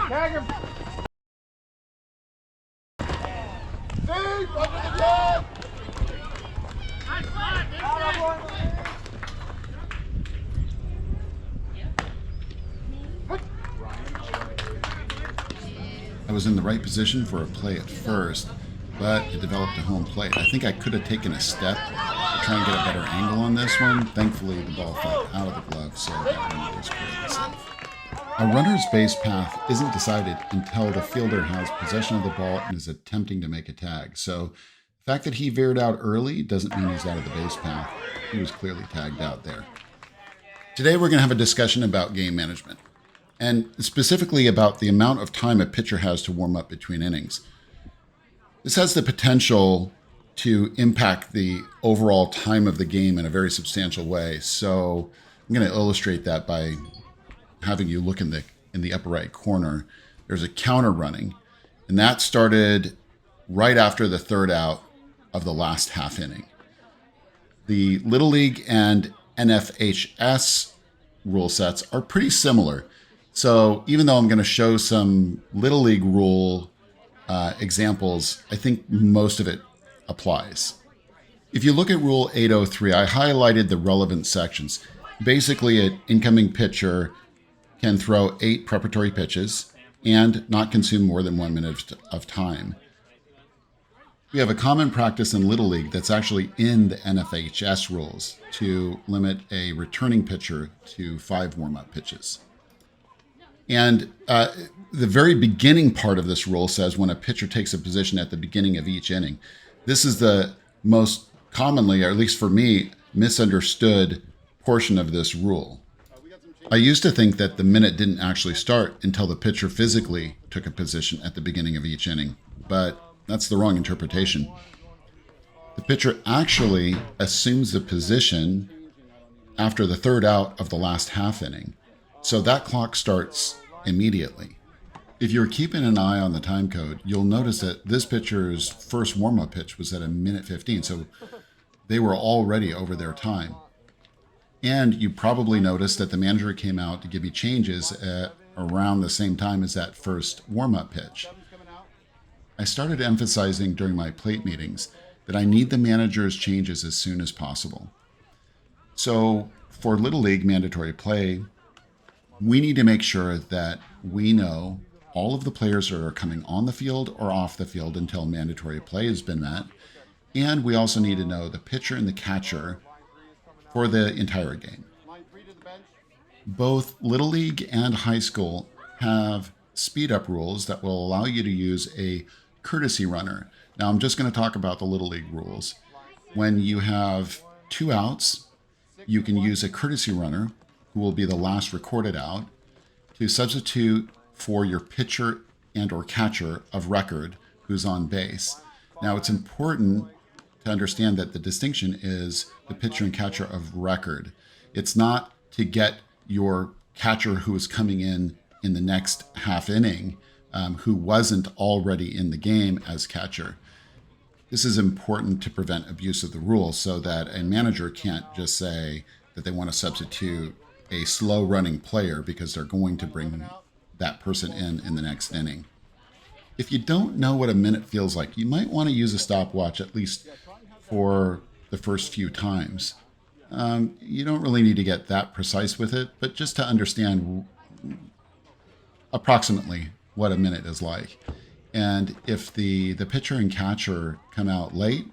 Tag him. Deep, under the tag. I was in the right position for a play at first, but it developed a home plate. I think I could have taken a step to try and get a better angle on this one. Thankfully, the ball fell out of the glove, so that one was clearly safe. A runner's base path isn't decided until the fielder has possession of the ball and is attempting to make a tag. So the fact that he veered out early doesn't mean he's out of the base path. He was clearly tagged out there. Today we're going to have a discussion about game management, and specifically about the amount of time a pitcher has to warm up between innings. This has the potential to impact the overall time of the game in a very substantial way. So I'm going to illustrate that by having you look in the upper right corner. There's a counter running, and that started right after the third out of the last half inning. The Little League and NFHS rule sets are pretty similar. So even though I'm going to show some Little League rule examples, I think most of it applies. If you look at Rule 803, I highlighted the relevant sections. Basically, an incoming pitcher can throw 8 preparatory pitches and not consume more than 1 minute of time. We have a common practice in Little League that's actually in the NFHS rules to limit a returning pitcher to 5 warm-up pitches. And the very beginning part of this rule says when a pitcher takes a position at the beginning of each inning. This is the most commonly, or at least for me, misunderstood portion of this rule. I used to think that the minute didn't actually start until the pitcher physically took a position at the beginning of each inning, but that's the wrong interpretation. The pitcher actually assumes the position after the third out of the last half inning, so that clock starts immediately. If you're keeping an eye on the time code, you'll notice that this pitcher's first warm-up pitch was at a minute 15, so they were already over their time. And you probably noticed that the manager came out to give you changes at around the same time as that first warm-up pitch. I started emphasizing during my plate meetings that I need the manager's changes as soon as possible. So for Little League mandatory play, we need to make sure that we know all of the players that are coming on the field or off the field until mandatory play has been met. And we also need to know the pitcher and the catcher for the entire game. Both Little League and high school have speed up rules that will allow you to use a courtesy runner. Now I'm just going to talk about the Little League rules. When you have 2 outs, you can use a courtesy runner, who will be the last recorded out, to substitute for your pitcher and or catcher of record who's on base. Now it's important to understand that the distinction is the pitcher and catcher of record. It's not to get your catcher who is coming in the next half inning, who wasn't already in the game as catcher. This is important to prevent abuse of the rules so that a manager can't just say that they want to substitute a slow running player because they're going to bring that person in the next inning. If you don't know what a minute feels like, you might want to use a stopwatch at least for the first few times. You don't really need to get that precise with it, but just to understand approximately what a minute is like. And if the pitcher and catcher come out late,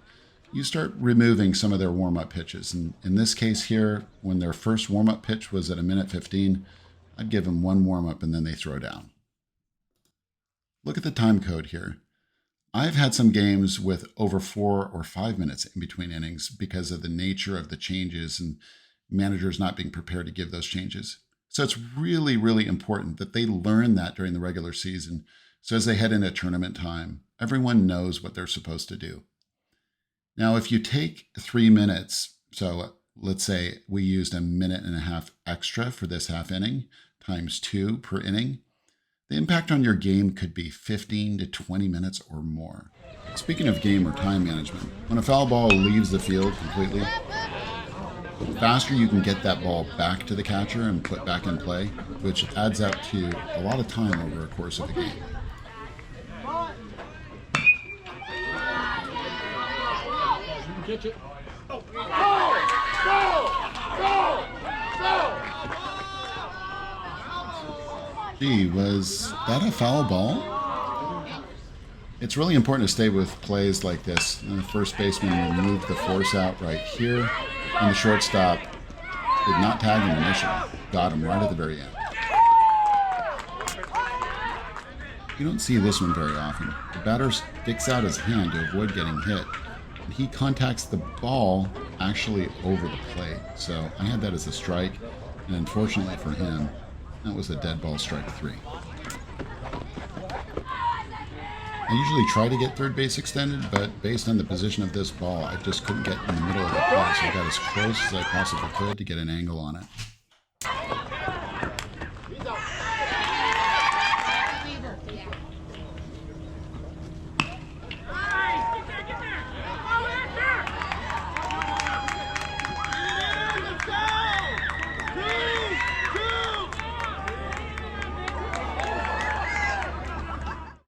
you start removing some of their warm-up pitches. And in this case here, when their first warm-up pitch was at a minute 15, I'd give them 1 warm-up and then they throw down. Look at the time code here. I've had some games with over 4 or 5 minutes in between innings because of the nature of the changes and managers not being prepared to give those changes. So it's really, really important that they learn that during the regular season. So as they head into tournament time, everyone knows what they're supposed to do. Now, if you take 3 minutes, so let's say we used a minute and a half extra for this half inning, times 2 per inning, the impact on your game could be 15 to 20 minutes or more. Speaking of game or time management, when a foul ball leaves the field completely, faster you can get that ball back to the catcher and put back in play, which adds up to a lot of time over a course of a game. Catch it. Gee, was that a foul ball? It's really important to stay with plays like this. And the first baseman removed the force out right here, and the shortstop did not tag him initially. Got him right at the very end. You don't see this one very often. The batter sticks out his hand to avoid getting hit. And he contacts the ball actually over the plate. So I had that as a strike, and unfortunately for him, that was a dead ball, strike 3. I usually try to get third base extended, but based on the position of this ball, I just couldn't get in the middle of the play, so I got as close as I possibly could to get an angle on it.